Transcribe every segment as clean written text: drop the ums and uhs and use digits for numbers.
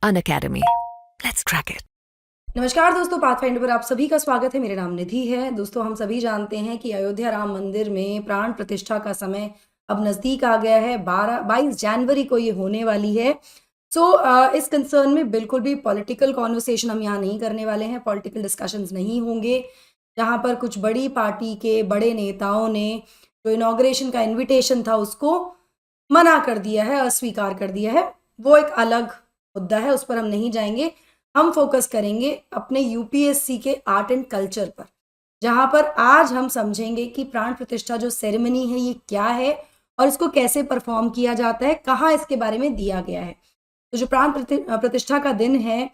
Unacademy. Let's crack it. नमस्कार दोस्तों, pathfinder पर आप सभी का स्वागत है। मेरा नाम निधि है। दोस्तों, हम सभी जानते हैं कि अयोध्या राम मंदिर में प्राण प्रतिष्ठा का समय अब नज़दीक आ गया है। 22 जनवरी को ये होने वाली है। इस कंसर्न में बिल्कुल भी पॉलिटिकल कॉन्वर्सेशन हम यहाँ नहीं करने वाले हैं, पॉलिटिकल डिस्कशंस नहीं होंगे। जहाँ पर कुछ बड़ी पार्टी के बड़े नेताओं ने जो इनॉग्रेशन का इन्विटेशन था उसको मना कर दिया है, अस्वीकार कर दिया है। वो एक अलग मुद्दा है, उस पर हम नहीं जाएंगे। हम फोकस करेंगे अपने यूपीएससी के आर्ट एंड कल्चर पर, जहां पर आज हम समझेंगे कि प्राण प्रतिष्ठा जो सेरेमनी है ये क्या है और इसको कैसे परफॉर्म किया जाता है, कहाँ इसके बारे में दिया गया है। तो जो प्राण प्रतिष्ठा का दिन है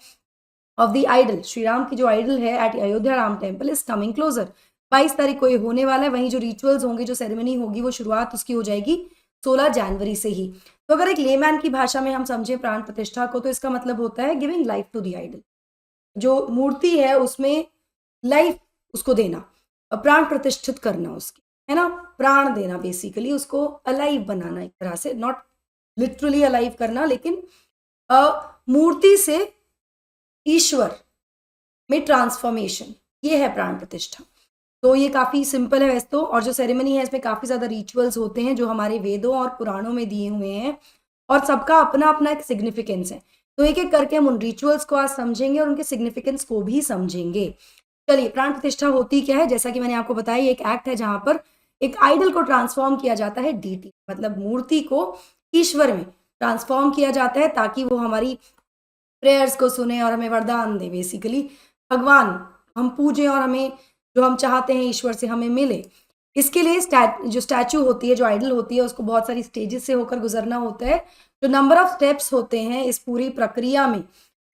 of the idol, Shri Ram की जो आइडल है at Ayodhya Ram temple is coming closer. 22 तारीख को ये होने वाला है। वहीं जो रिचुअल्स होंगे, जो सेरेमनी होगी, वो शुरुआत उसकी हो जाएगी 16 जनवरी से ही। तो अगर एक लेमैन की भाषा में हम समझें प्राण प्रतिष्ठा को, तो इसका मतलब होता है giving life to the idol. जो मूर्ति है उसमें लाइफ उसको देना, प्राण प्रतिष्ठित करना उसकी, है ना, प्राण देना, बेसिकली उसको अलाइव बनाना, एक तरह से, नॉट लिटरली अलाइव करना, लेकिन मूर्ति से ईश्वर में ट्रांसफॉर्मेशन, ये है प्राण प्रतिष्ठा। तो ये काफ़ी सिंपल है वैसे तो, और जो सेरेमनी है इसमें काफ़ी ज़्यादा रिचुअल्स होते हैं जो हमारे वेदों और पुराणों में दिए हुए हैं, और सबका अपना अपना एक सिग्निफिकेंस है। तो एक एक करके हम उन रिचुअल्स को आज समझेंगे और उनके सिग्निफिकेंस को भी समझेंगे। चलिए, प्राण प्रतिष्ठा होती क्या है? जैसा कि मैंने आपको बताया, एक एक्ट है जहां पर एक आइडल को ट्रांसफॉर्म किया जाता है, डीटी मतलब मूर्ति को ईश्वर में ट्रांसफॉर्म किया जाता है, ताकि वो हमारी प्रेयर्स को सुने और हमें वरदान दे। बेसिकली भगवान हम पूजें और हमें जो हम चाहते हैं ईश्वर से हमें मिले। इसके लिए जो स्टैचू होती है, जो आइडल होती है, उसको बहुत सारी स्टेजेस से होकर गुजरना होता है। जो नंबर ऑफ स्टेप्स होते हैं इस पूरी प्रक्रिया में,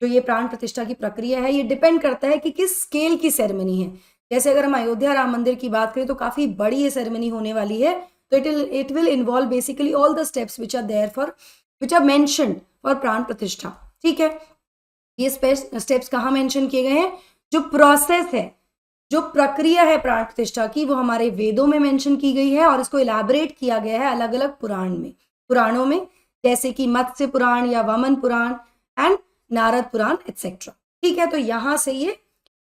जो ये प्राण प्रतिष्ठा की प्रक्रिया है, ये डिपेंड करता है कि किस स्केल की सेरेमनी है। जैसे अगर हम अयोध्या राम मंदिर की बात करें तो काफी बड़ी ये सेरेमनी होने वाली है। तो it will involve basically all the steps which are mentioned for pran pratishtha. ठीक है, ये स्टेप्स कहाँ मेंशन किए गए हैं? जो प्रोसेस है, जो प्रक्रिया है प्राण प्रतिष्ठा की, वो हमारे वेदों में मेंशन की गई है और इसको इलैबोरेट किया गया है अलग अलग पुराणों में, जैसे कि मत्स्य पुराण या वामन पुराण एंड नारद पुराण एक्सेट्रा। ठीक है, तो यहां से ये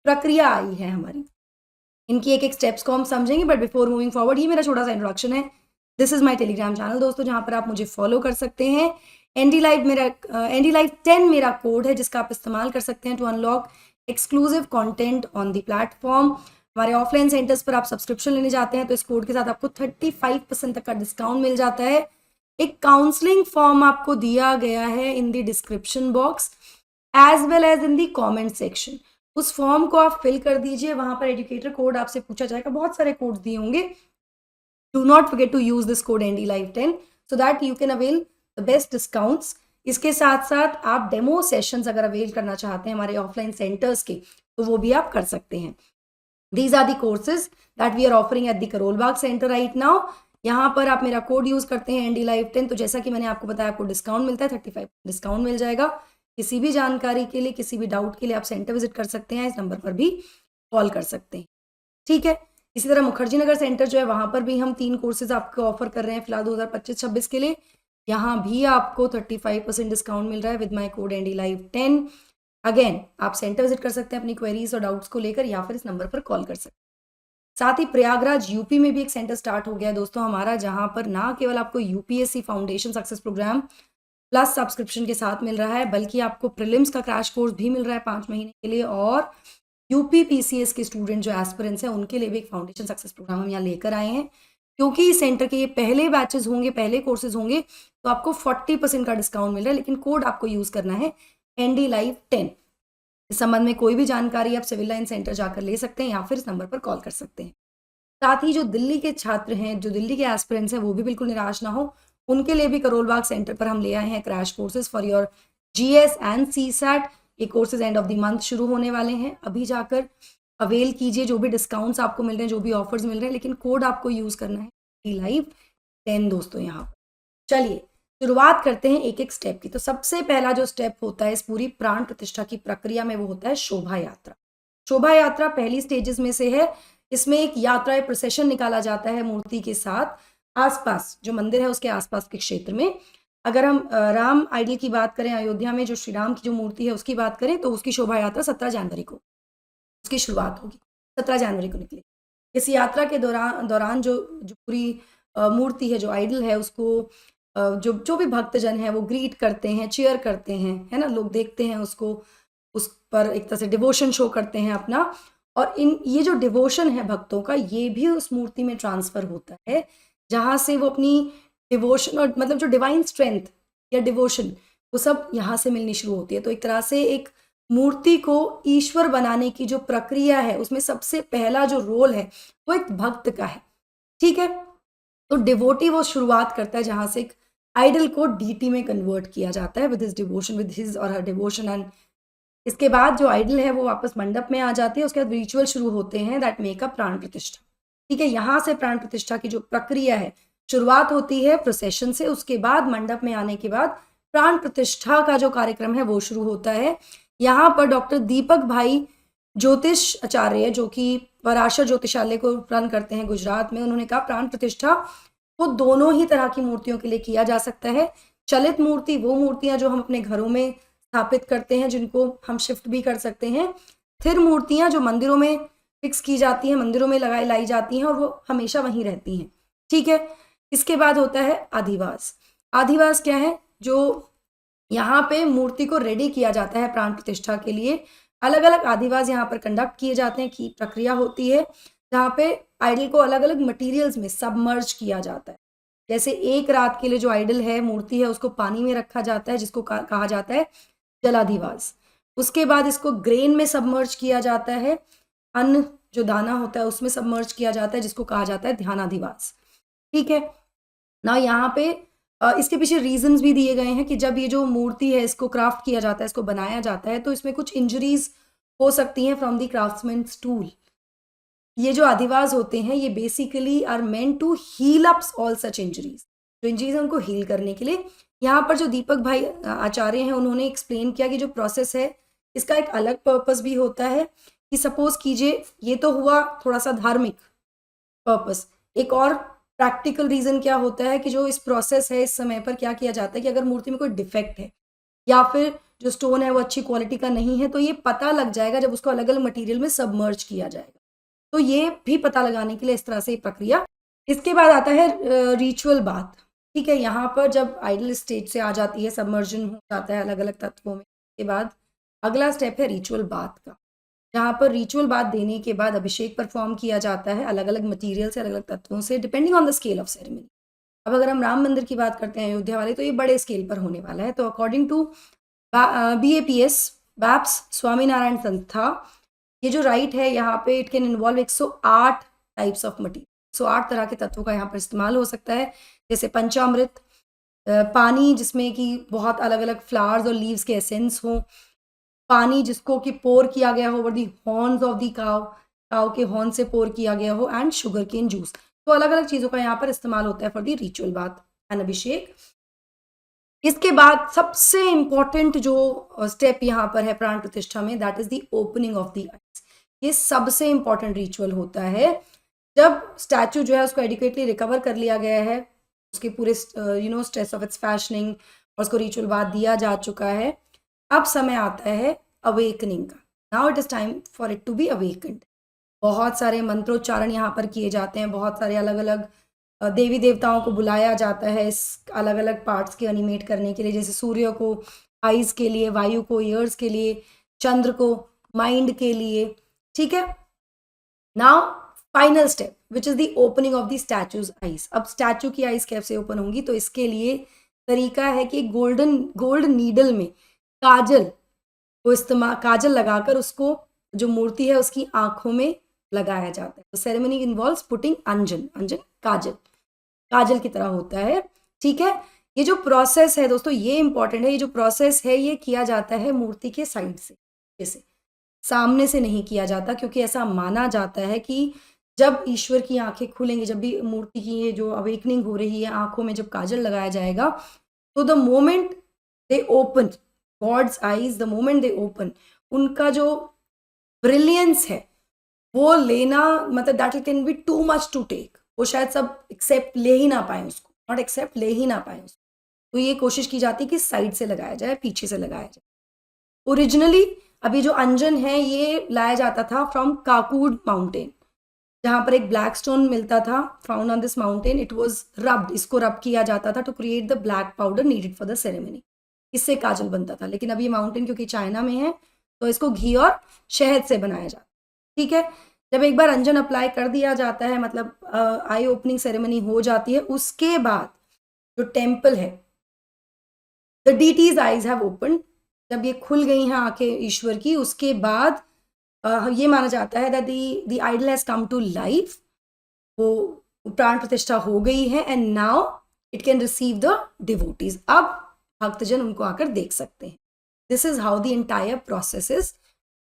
प्रक्रिया आई है हमारी। इनकी एक एक स्टेप्स को हम समझेंगे, बट बिफोर मूविंग फॉरवर्ड, ये मेरा छोटा सा इंट्रोडक्शन है। This is my Telegram channel दोस्तों, जहां पर आप मुझे फॉलो कर सकते हैं। एनडी लाइव 10 मेरा कोड है जिसका आप इस्तेमाल कर सकते हैं to unlock exclusive content on the platform. हमारे ऑफलाइन सेंटर्स पर आप सब्सक्रिप्शन लेने जाते हैं तो इस कोड के साथ आपको 35% तक का डिस्काउंट मिल जाता है। एक काउंसलिंग फॉर्म आपको दिया गया है in the description box as well as in the comment section. उस फॉर्म को आप फिल कर दीजिए। वहां पर एजुकेटर कोड आपसे पूछा जाएगा, बहुत सारे कोड्स दिए होंगे। Do not forget to use this code NDLive10 so that you can avail the best discounts। इसके साथ साथ आप डेमो सेशंस अगर अवेल करना चाहते हैं हमारे ऑफलाइन सेंटर्स के, तो वो भी आप कर सकते हैं। These are the courses that we are offering at the Karol Bagh centre right now. यहाँ पर आप मेरा कोड यूज करते हैं NDLive10, तो जैसा कि मैंने आपको बताया, आपको डिस्काउंट मिलता है, 35 डिस्काउंट मिल जाएगा। किसी भी जानकारी के लिए, किसी भी डाउट के लिए आप सेंटर विजिट कर सकते हैं, इस नंबर पर भी कॉल कर सकते हैं। ठीक है, इसी तरह मुखर्जी नगर सेंटर जो है, वहां पर भी हम 3 कोर्सेज आपको ऑफर कर रहे हैं फिलहाल 2025-26 के लिए। यहाँ भी आपको 35% डिस्काउंट मिल रहा है with my code NDLive10। Again, आप सेंटर विजिट कर सकते हैं अपनी क्वेरीज और डाउट्स को लेकर, या फिर इस नंबर पर कॉल कर सकते हैं। साथ ही प्रयागराज यूपी में भी एक सेंटर स्टार्ट हो गया है दोस्तों हमारा, जहां पर ना केवल आपको UPSC foundation success programme plus subscription के साथ मिल रहा है, बल्कि आपको प्रीलिम्स का क्रैश कोर्स भी मिल रहा है 5 महीने के लिए, और यूपी पीसीएस के स्टूडेंट जो एस्पिरेंट्स हैं उनके लिए भी एक फाउंडेशन सक्सेस प्रोग्राम हम यहाँ लेकर आए हैं। क्योंकि इस सेंटर के ये पहले बैचेस होंगे, पहले कोर्सेज होंगे, तो आपको 40% का डिस्काउंट मिल रहा है, लेकिन कोड आपको यूज करना है NDLive10। इस संबंध में कोई भी जानकारी आप सिविल लाइन सेंटर जाकर ले सकते हैं, या फिर इस नंबर पर कॉल कर सकते हैं। साथ ही जो दिल्ली के छात्र हैं, जो दिल्ली के एस्पिरेंट्स हैं, वो भी बिल्कुल निराश ना हो, उनके लिए भी करोल बाग सेंटर पर हम ले आए हैं crash courses for your GS and CSAT। ये courses end of the month शुरू होने वाले हैं। अभी जाकर अवेल कीजिए जो भी डिस्काउंट्स आपको मिल रहे हैं, जो भी ऑफर्स मिल रहे हैं, लेकिन कोड आपको यूज करना है NDLive10 दोस्तों। यहाँ पर चलिए शुरुआत करते हैं एक एक स्टेप की। तो सबसे पहला जो स्टेप होता है इस पूरी प्राण प्रतिष्ठा की प्रक्रिया में, वो होता है शोभा यात्रा। शोभा यात्रा पहली स्टेजेस में से है। इसमें एक यात्रा, प्रोसेशन निकाला जाता है मूर्ति के साथ, आसपास जो मंदिर है उसके आसपास के क्षेत्र में। अगर हम राम आइडल की बात करें, अयोध्या में जो श्री राम की जो मूर्ति है उसकी बात करें, तो उसकी शोभा यात्रा 17 जनवरी को उसकी शुरुआत होगी, 17 जनवरी को निकलेगी। इस यात्रा के दौरान जो जो पूरी मूर्ति है, जो आइडल है, उसको जो जो भी भक्तजन हैं वो ग्रीट करते हैं, चीयर करते हैं, है ना? लोग देखते हैं उसको, उस पर एक तरह से डिवोशन शो करते हैं अपना, और ये जो डिवोशन है भक्तों का, ये भी उस मूर्ति में ट्रांसफ़र होता है, जहाँ से वो अपनी डिवोशन और मतलब जो डिवाइन स्ट्रेंथ या डिवोशन, वो सब यहाँ से मिलनी शुरू होती है। तो एक तरह से एक मूर्ति को ईश्वर बनाने की जो प्रक्रिया है, उसमें सबसे पहला जो रोल है, वो एक भक्त का है, ठीक है? तो डिवोटी वो शुरुआत करता है जहाँ से एक आइडल को डीटी में कन्वर्ट किया जाता है with his devotion, with his और हर डिवोशन, एंड इसके बाद जो आइडल है वो वापस मंडप में आ जाती है। उसके बाद रिचुअल शुरू होते हैं दैट मेक अ प्राण प्रतिष्ठा, ठीक है? यहाँ से प्राण प्रतिष्ठा की जो प्रक्रिया है, शुरुआत होती है प्रोसेशन से, उसके बाद मंडप में आने के बाद प्राण प्रतिष्ठा का जो कार्यक्रम है वो शुरू होता है। यहाँ पर डॉक्टर दीपक भाई ज्योतिष आचार्य, जो कि पराशर ज्योतिषालय को रन करते हैं गुजरात में, उन्होंने कहा प्राण प्रतिष्ठा वो दोनों ही तरह की मूर्तियों के लिए किया जा सकता है। चलित मूर्ति वो मूर्तियां जो हम अपने घरों में स्थापित करते हैं, जिनको हम शिफ्ट भी कर सकते हैं। स्थिर मूर्तियां जो मंदिरों में फिक्स की जाती हैं, मंदिरों में लाई जाती हैं और वो हमेशा वहीं रहती हैं, ठीक है? इसके बाद होता है अधिवास। अधिवास क्या है? जो यहाँ पे मूर्ति को रेडी किया जाता है प्राण प्रतिष्ठा के लिए। अलग अलग अधिवास यहाँ पर कंडक्ट किए जाते हैं, की प्रक्रिया होती है, जहाँ पे आइडल को अलग अलग मटेरियल्स में सबमर्ज किया जाता है। जैसे एक रात के लिए जो आइडल है, मूर्ति है, उसको पानी में रखा जाता है, जिसको कहा जाता है जलाधिवास। उसके बाद इसको ग्रेन में सबमर्ज किया जाता है, अन्न जो दाना होता है उसमें सबमर्ज किया जाता है, जिसको कहा जाता है ध्यानाधिवास, ठीक है ना? यहाँ पे इसके पीछे रीजंस भी दिए गए हैं कि जब ये जो मूर्ति है इसको क्राफ्ट किया जाता है, इसको बनाया जाता है, तो इसमें कुछ इंजरीज हो सकती हैं फ्रॉम द क्राफ्ट्समैन्स टूल। ये जो अधिवास होते हैं, ये basically are meant to heal ups all such injuries, जो इंजरीज हैं उनको हील करने के लिए। यहाँ पर जो दीपक भाई आचार्य हैं, उन्होंने एक्सप्लेन किया कि जो प्रोसेस है इसका एक अलग पर्पस भी होता है, कि सपोज कीजिए ये तो हुआ थोड़ा सा धार्मिक पर्पस, एक और प्रैक्टिकल रीजन क्या होता है कि जो इस प्रोसेस है, इस समय पर क्या किया जाता है कि अगर मूर्ति में कोई डिफेक्ट है या फिर जो स्टोन है वो अच्छी क्वालिटी का नहीं है, तो ये पता लग जाएगा जब उसको अलग अलग मटेरियल में सबमर्ज किया जाएगा। तो ये भी पता लगाने के लिए इस तरह से प्रक्रिया। इसके बाद आता है रिचुअल बाथ, ठीक है? यहाँ पर जब आइडल स्टेज से आ जाती है, सबमर्जन हो जाता है अलग अलग तत्वों में, के बाद अगला स्टेप है रिचुअल बाथ का, जहाँ पर रिचुअल बाथ देने के बाद अभिषेक परफॉर्म किया जाता है अलग अलग मटीरियल से, अलग अलग तत्वों से, depending on the scale of ceremony. अब अगर हम राम मंदिर की बात करते हैं अयोध्या वाले, तो ये बड़े स्केल पर होने वाला है। तो अकॉर्डिंग टू BAPS बैप्स स्वामीनारायण संस्था, ये जो राइट है यहाँ पे it can involve 108 types of material, 108 तरह के तत्वों का यहाँ पर इस्तेमाल हो सकता है, जैसे पंचामृत, पानी जिसमें कि बहुत अलग अलग फ्लावर्स और लीव्स के एसेंस हों, पानी जिसको कि पोर किया गया हो over the horns of the काव के हॉर्न से पोर किया गया हो, एंड शुगर केन जूस। तो अलग अलग चीज़ों का यहाँ पर इस्तेमाल होता है for the ritual bath and abhishek. इसके बाद सबसे इम्पॉर्टेंट जो स्टेप यहाँ पर है प्राण प्रतिष्ठा में, that is the opening of the eyes. ये सबसे इम्पॉर्टेंट रिचुअल होता है जब स्टैचू जो है उसको एडिक्वेटली रिकवर कर लिया गया है, उसके पूरे स्ट्रेस ऑफ इट्स फैशनिंग, और उसको रिचुअल बाद दिया जा चुका है। अब समय आता है अवेकनिंग का। Now it is time for it to be awakened. बहुत सारे मंत्रोच्चारण यहाँ पर किए जाते हैं, बहुत सारे अलग अलग देवी देवताओं को बुलाया जाता है इस अलग अलग पार्ट्स के एनिमेट करने के लिए, जैसे सूर्य को आईज के लिए, वायु को ईयर्स के लिए, चंद्र को माइंड के लिए, ठीक है? Now final step which is the opening of the statues eyes. अब स्टैचू की आईज कैसे ओपन होंगी? तो इसके लिए तरीका है कि गोल्ड नीडल में काजल को काजल लगाकर उसको जो मूर्ति है उसकी आंखों में लगाया जाता है। तो सेरेमनी इन्वॉल्व्स पुटिंग अंजन काजल की तरह होता है, ठीक है? ये जो प्रोसेस है दोस्तों, ये इंपॉर्टेंट है। ये जो प्रोसेस है ये किया जाता है मूर्ति के साइड से, जैसे सामने से नहीं किया जाता, क्योंकि ऐसा माना जाता है कि जब ईश्वर की आंखें खुलेंगी, जब भी मूर्ति की ये जो अवेकनिंग हो रही है, आंखों में जब काजल लगाया जाएगा, तो the moment they open God's eyes, the moment they open, उनका जो ब्रिलियंस है वो लेना, मतलब that it can be too much to take. वो शायद सब एक्सेप्ट ले ही ना पाए उसको, नॉट एक्सेप्ट ले ही ना पाए उसको। तो ये कोशिश की जाती है कि साइड से लगाया जाए, पीछे से लगाया जाए। ओरिजिनली अभी जो अंजन है ये लाया जाता था फ्रॉम काकूड माउंटेन, जहाँ पर एक ब्लैक स्टोन मिलता था, found on this mountain. It was rubbed, इसको रब किया जाता था to create the black powder needed for the ceremony. इससे काजल बनता था। लेकिन अब ये माउंटेन क्योंकि चाइना में है तो इसको घी और शहद से बनाया जाता है। ठीक है, जब एक बार अंजन अप्लाई कर दिया जाता है, मतलब आई ओपनिंग सेरेमनी हो जाती है, उसके बाद जो टेम्पल है, the deities eyes have open, जब ये खुल गई हैं आंखें ईश्वर की, उसके बाद ये माना जाता है that the idol has come to life, वो प्राण प्रतिष्ठा हो गई है, and now it can receive the devotees. अब भक्तजन उनको आकर देख सकते हैं। This is how the entire process is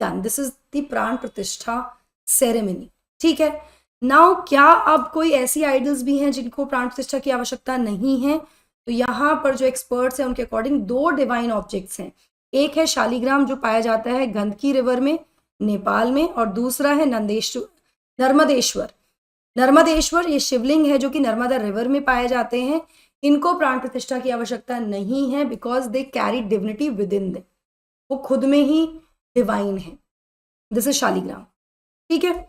done. This is the pran pratishtha ceremony. ठीक है, नाउ क्या अब कोई ऐसी आइडल्स भी हैं जिनको प्राण प्रतिष्ठा की आवश्यकता नहीं है? तो यहाँ पर जो एक्सपर्ट्स हैं उनके अकॉर्डिंग 2 डिवाइन ऑब्जेक्ट्स हैं। एक है शालिग्राम जो पाया जाता है गंडकी रिवर में नेपाल में, और दूसरा है नर्मदेश्वर। नर्मदेश्वर ये शिवलिंग है जो कि नर्मदा रिवर में पाए जाते हैं। इनको प्राण प्रतिष्ठा की आवश्यकता नहीं है because they carry divinity within they, वो खुद में ही डिवाइन है। This is Shaligram. ठीक है,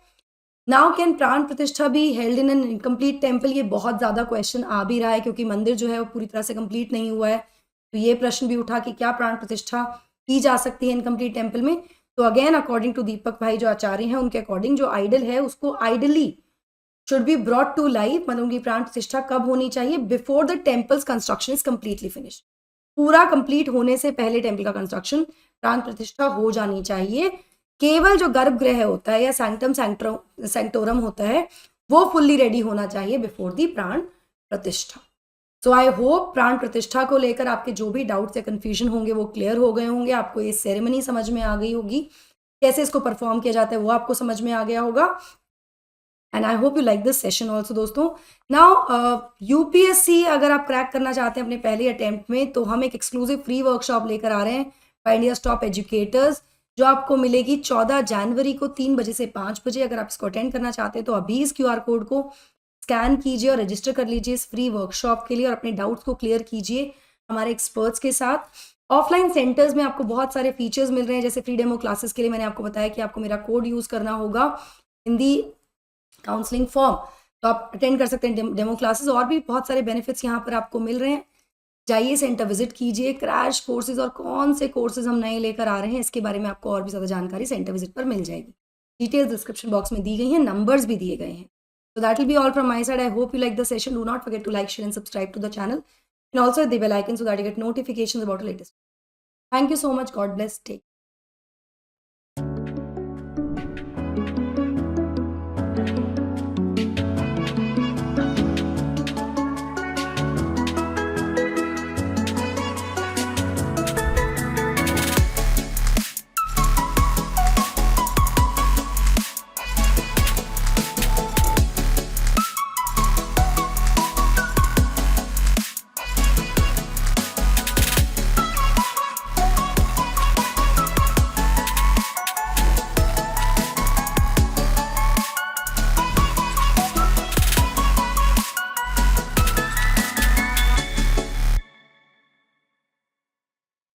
नाउ कैन प्राण प्रतिष्ठा भी held in an incomplete temple? ये बहुत ज़्यादा क्वेश्चन आ भी रहा है क्योंकि मंदिर जो है वो पूरी तरह से कंप्लीट नहीं हुआ है। तो ये प्रश्न भी उठा कि क्या प्राण प्रतिष्ठा की जा सकती है इनकम्प्लीट टेम्पल में? तो अगेन अकॉर्डिंग टू दीपक भाई जो आचार्य हैं उनके अकॉर्डिंग जो आइडल है उसको ideally should be brought to life, मतलब उनकी प्राण प्रतिष्ठा कब होनी चाहिए? Before the temple's construction is completely finished. पूरा कंप्लीट होने से पहले टेम्पल का कंस्ट्रक्शन प्राण प्रतिष्ठा हो जानी चाहिए। केवल जो गर्भगृह होता है या सैंक्टम सैंक्टोरम होता है वो फुल्ली रेडी होना चाहिए बिफोर दी प्राण प्रतिष्ठा। सो आई होप प्राण प्रतिष्ठा को लेकर आपके जो भी डाउट्स या कंफ्यूजन होंगे वो क्लियर हो गए होंगे। आपको ये सेरेमनी समझ में आ गई होगी, कैसे इसको परफॉर्म किया जाता है वो आपको समझ में आ गया होगा। And I hope you like this session also दोस्तों। नाउ यूपीएससी अगर आप क्रैक करना चाहते हैं अपने पहले अटेम्प्ट में, तो हम एक एक्सक्लूसिव फ्री वर्कशॉप लेकर आ रहे हैं बाय इंडियाज टॉप एजुकेटर्स, जो आपको मिलेगी 14 जनवरी को 3 बजे से 5 बजे। अगर आप इसको अटेंड करना चाहते हैं तो अभी इस QR कोड को स्कैन कीजिए और रजिस्टर कर लीजिए इस फ्री वर्कशॉप के लिए और अपने डाउट्स को क्लियर कीजिए हमारे एक्सपर्ट्स के साथ। ऑफलाइन सेंटर्स में आपको बहुत सारे फीचर्स मिल रहे हैं, जैसे फ्री डेमो क्लासेस के लिए मैंने आपको बताया कि आपको मेरा कोड यूज़ करना होगा हिंदी काउंसलिंग फॉर्म, तो आप अटेंड कर सकते हैं डेमो क्लासेस। और भी बहुत सारे बेनिफिट्स यहाँ पर आपको मिल रहे हैं। जाइए सेंटर विजिट कीजिए। क्रैश कोर्सेज और कौन से कोर्सेज हम नए लेकर आ रहे हैं इसके बारे में आपको और भी ज़्यादा जानकारी सेंटर विजिट पर मिल जाएगी। डिटेल्स डिस्क्रिप्शन बॉक्स में दी गई हैं, नंबर्स भी दिए गए हैं। So that will be all from my side. I hope you like the session. Do not forget to like, share and subscribe to the channel, and also hit the bell icon so that you get notifications about the latest. Thank you so much. God bless. Take care.